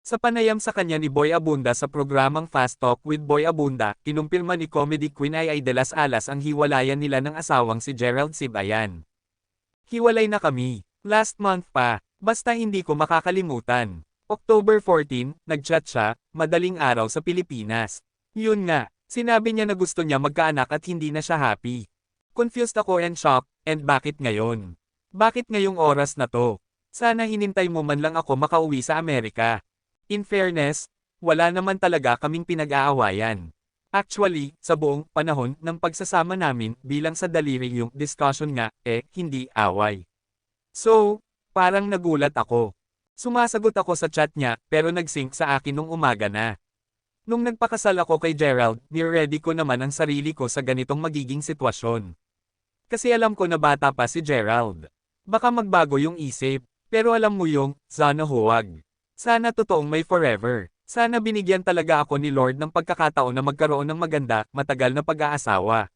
Sa panayam sa kanya ni Boy Abunda sa programang Fast Talk with Boy Abunda, kinumpirma ni Comedy Queen Ay de las Alas ang hiwalayan nila ng asawang si Gerald Sibayan. Hiwalay na kami. Last month pa. Basta hindi ko makakalimutan. October 14, nagchat siya, madaling araw sa Pilipinas. Yun nga, sinabi niya na gusto niya magkaanak at hindi na siya happy. Confused ako and shocked, and bakit ngayon? Bakit ngayong oras na to? Sana hinintay mo man lang ako makauwi sa Amerika. In fairness, wala naman talaga kaming pinag-aawayan. Actually, sa buong panahon ng pagsasama namin bilang sa daliri yung discussion nga, hindi away. So, parang nagulat ako. Sumasagot ako sa chat niya, pero nag-sync sa akin nung umaga na. Nung nagpakasal ako kay Gerald, ni-ready ko naman ang sarili ko sa ganitong magiging sitwasyon. Kasi alam ko na bata pa si Gerald. Baka magbago yung isip, pero alam mo yung, sana huwag. Sana totoong may forever. Sana binigyan talaga ako ni Lord ng pagkakataon na magkaroon ng maganda, matagal na pag-aasawa.